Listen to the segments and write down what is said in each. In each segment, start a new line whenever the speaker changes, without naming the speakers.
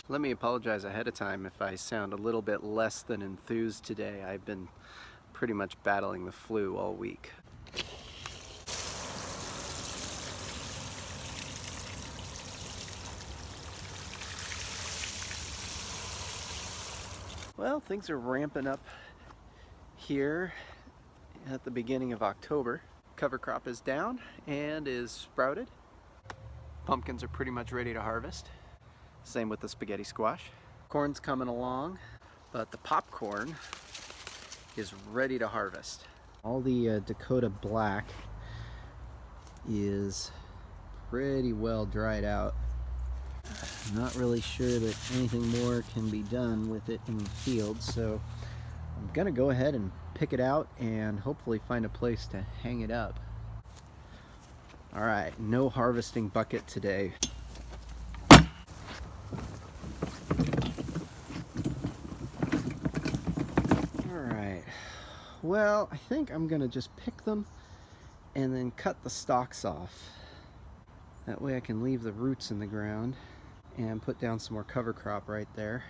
Let me apologize ahead of time if I sound a little bit less than enthused today. I've been pretty much battling the flu all week. Well, things are ramping up here at the beginning of October. Cover crop is down and is sprouted. Pumpkins are pretty much ready to harvest. Same with the spaghetti squash. Corn's coming along, but the popcorn is ready to harvest. All the Dakota Black is pretty well dried out. Not really sure that anything more can be done with it in the field, so I'm gonna go ahead and pick it out and hopefully find a place to hang it up. All right, no harvesting bucket today. Well, I think I'm gonna just pick them and then cut the stalks off. That way I can leave the roots in the ground and put down some more cover crop right there.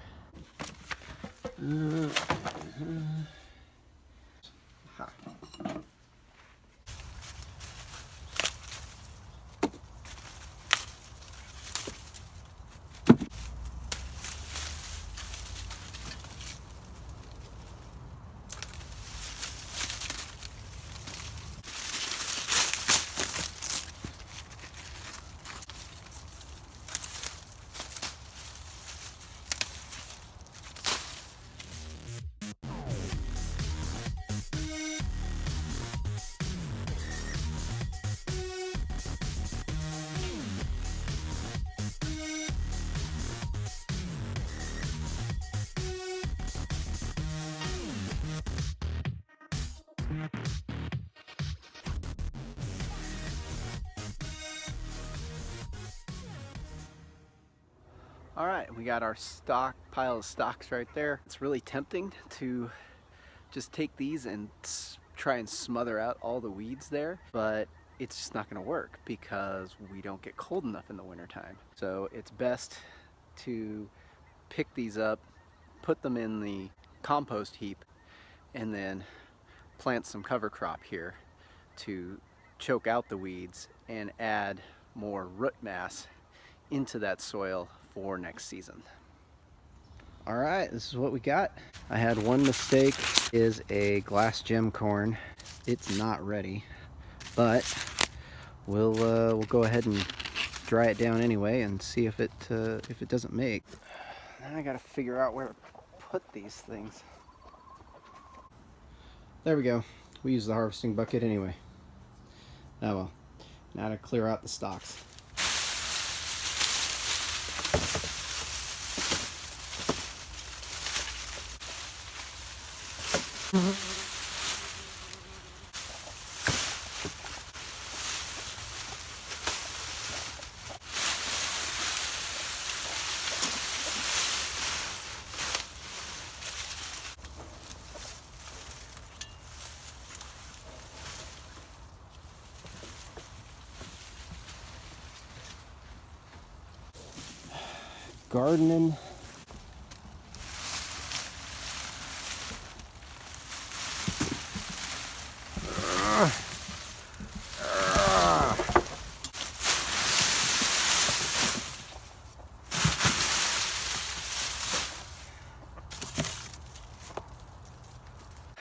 All right, we got our pile of stalks right there. It's really tempting to just take these and try and smother out all the weeds there, but it's just not gonna work because we don't get cold enough in the wintertime. So it's best to pick these up, put them in the compost heap, and then plant some cover crop here to choke out the weeds and add more root mass into that soil for next season. All right, this is what we got. I had one mistake, is a glass gem corn. It's not ready, but we'll go ahead and dry it down anyway and see if it doesn't make. Now I gotta figure out where to put these things. There we go. We use the harvesting bucket anyway. Oh well. Now to clear out the stalks. Gardening.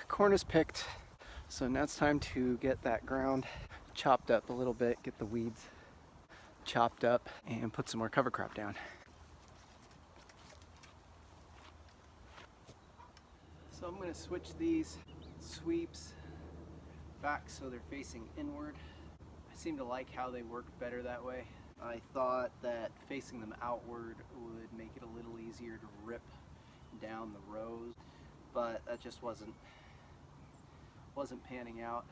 Corn is picked, so now it's time to get that ground chopped up a little bit, get the weeds chopped up, and put some more cover crop down. So I'm going to switch these sweeps back so they're facing inward. I seem to like how they work better that way. I thought that facing them outward would make it a little easier to rip down the rows, but that just wasn't panning out.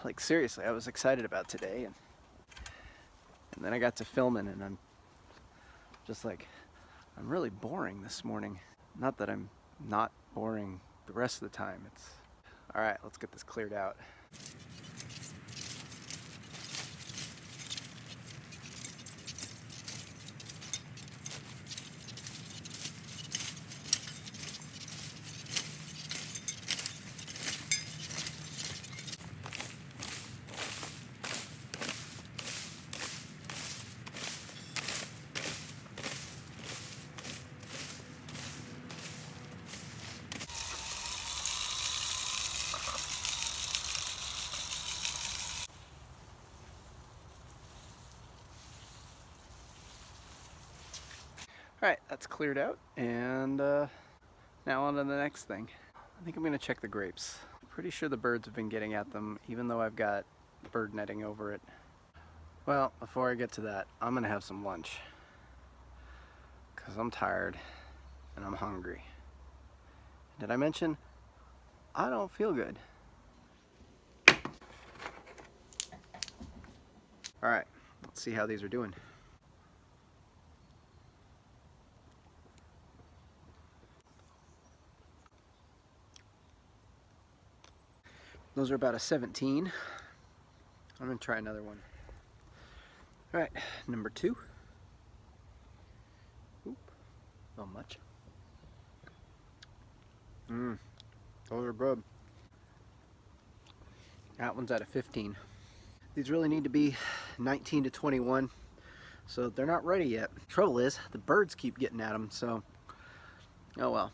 Like seriously, I was excited about today, and And then I got to filming and I'm just like, I'm really boring this morning. Not that I'm not boring the rest of the time. It's all right, let's get this cleared out. All right, that's cleared out, and now on to the next thing. I think I'm gonna check the grapes. Pretty sure the birds have been getting at them, even though I've got bird netting over it. Well, before I get to that, I'm gonna have some lunch, because I'm tired and I'm hungry. Did I mention I don't feel good? All right, let's see how these are doing. Those are about a 17. I'm gonna try another one. All right, number 2. Oop, not much. Those are good. That one's at a 15. These really need to be 19 to 21, so they're not ready yet. Trouble is, the birds keep getting at them, so oh well.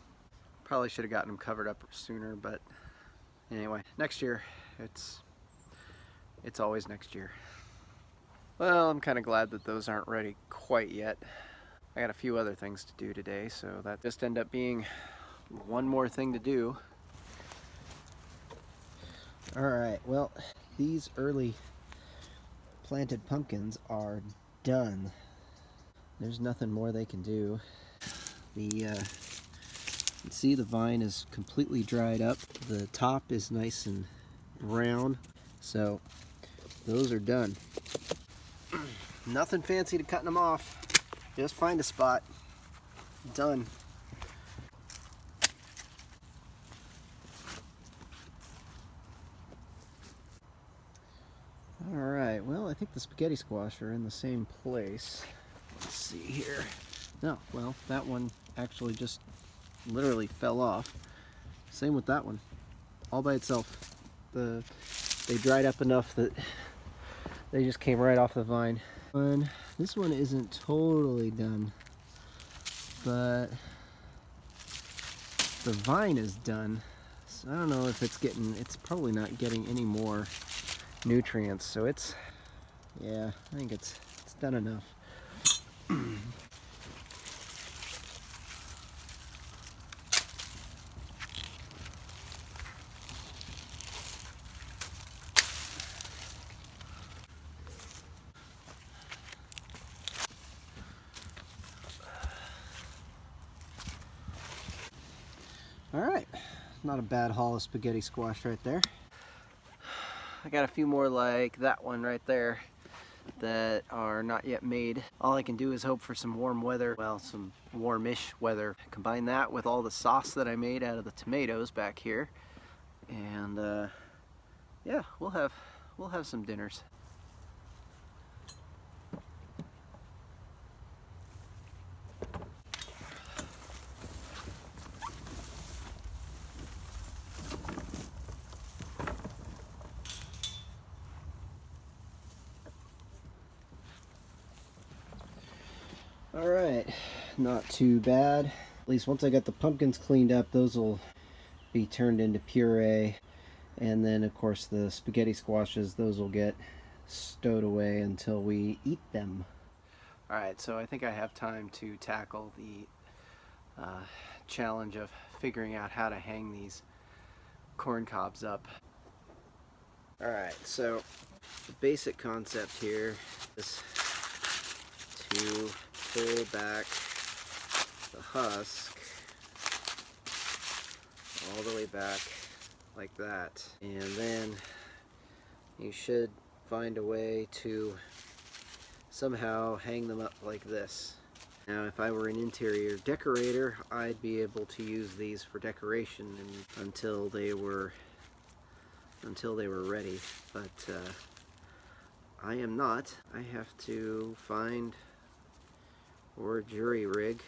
Probably should have gotten them covered up sooner, but anyway, next year. It's always next year. Well, I'm kind of glad that those aren't ready quite yet. I got a few other things to do today, so that just ended up being one more thing to do. All right, well, these early planted pumpkins are done. There's nothing more they can do. You can see the vine is completely dried up. The top is nice and brown, so those are done. Nothing fancy to cutting them off. Just find a spot. Done. All right, well, I think the spaghetti squash are in the same place. Let's see here. No, well, that one actually just literally fell off. Same with that one, all by itself. They dried up enough that they just came right off the vine. And this one isn't totally done, but the vine is done. So I don't know if it's probably not getting any more nutrients, so yeah, I think it's done enough. All right, not a bad haul of spaghetti squash right there. I got a few more like that one right there that are not yet made. All I can do is hope for some warm weather, well, some warmish weather. Combine that with all the sauce that I made out of the tomatoes back here, and yeah, we'll have some dinners. All right, not too bad. At least once I got the pumpkins cleaned up, those will be turned into puree. And then of course the spaghetti squashes, those will get stowed away until we eat them. All right, so I think I have time to tackle the challenge of figuring out how to hang these corn cobs up. All right, so the basic concept here is to pull back the husk all the way back like that, and then you should find a way to somehow hang them up like this. Now if I were an interior decorator, I'd be able to use these for decoration until they were ready, but I am not. I have to find or jury rig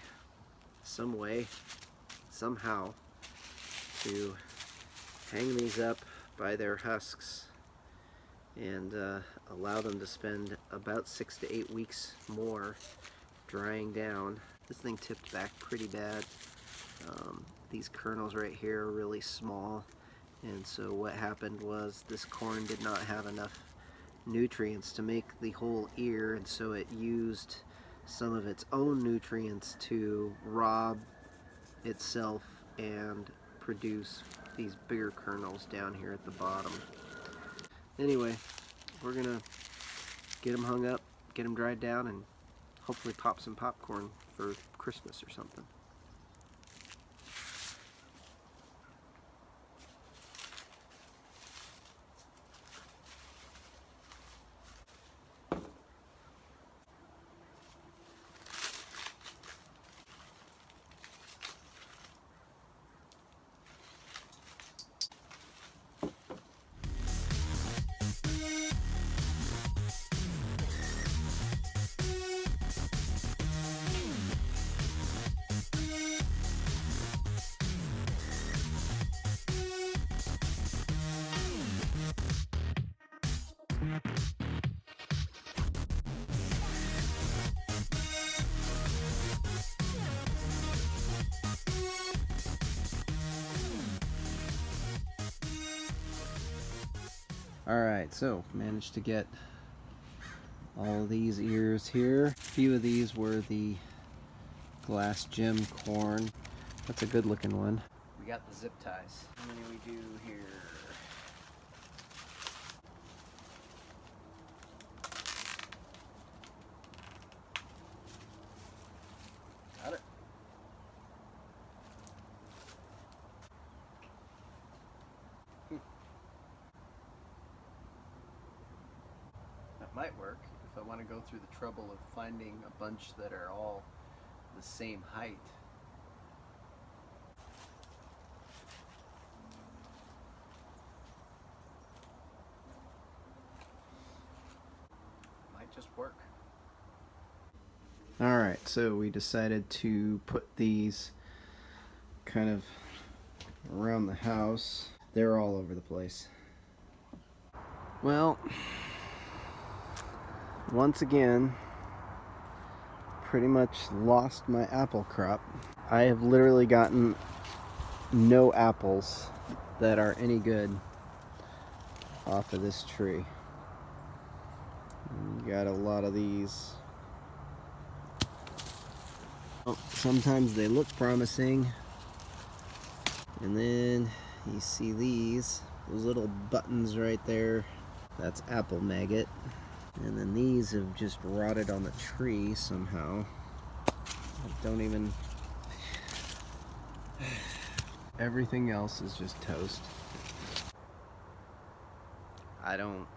some way, somehow, to hang these up by their husks and allow them to spend about 6 to 8 weeks more drying down. This thing tipped back pretty bad. These kernels right here are really small, and so what happened was this corn did not have enough nutrients to make the whole ear, and so it used some of its own nutrients to rob itself and produce these bigger kernels down here at the bottom. Anyway, we're gonna get them hung up, get them dried down, and hopefully pop some popcorn for Christmas or something. Alright, so managed to get all these ears here. A few of these were the glass gem corn. That's a good looking one. We got the zip ties. How many we do here? Got it. That might work if I want to go through the trouble of finding a bunch that are all the same height. Might just work. Alright, so we decided to put these kind of around the house. They're all over the place. Well, once again, pretty much lost my apple crop. I have literally gotten no apples that are any good off of this tree. You got a lot of these. Sometimes they look promising, and then you see those little buttons right there. That's apple maggot. And then these have just rotted on the tree somehow. Don't even... Everything else is just toast. I don't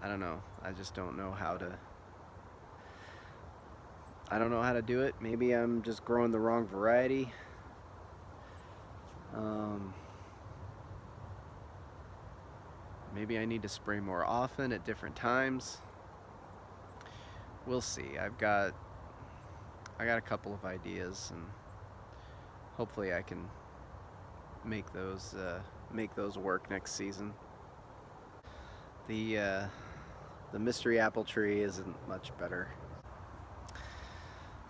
know. I just don't know how to... I don't know how to do it. Maybe I'm just growing the wrong variety. Maybe I need to spray more often at different times. We'll see. I got a couple of ideas, and hopefully I can make those work next season. The mystery apple tree isn't much better.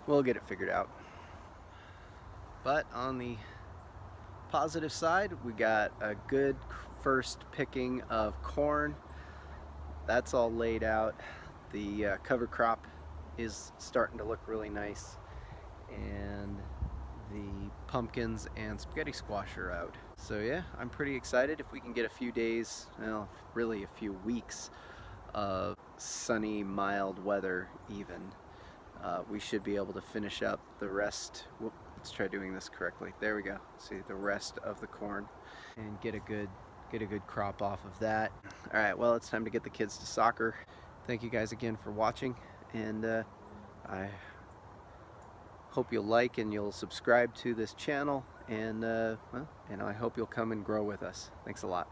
We'll get it figured out. But on the positive side, we got a good first picking of corn. That's all laid out. The cover crop is starting to look really nice, and the pumpkins and spaghetti squash are out. So yeah, I'm pretty excited. If we can get a few days, well, really a few weeks of sunny, mild weather even, we should be able to finish up the rest. Whoop, let's try doing this correctly. There we go. See the rest of the corn and get a good crop off of that. All right, well, it's time to get the kids to soccer, Thank you guys again for watching, and I hope you'll like and you'll subscribe to this channel, and well, I hope you'll come and grow with us. Thanks a lot.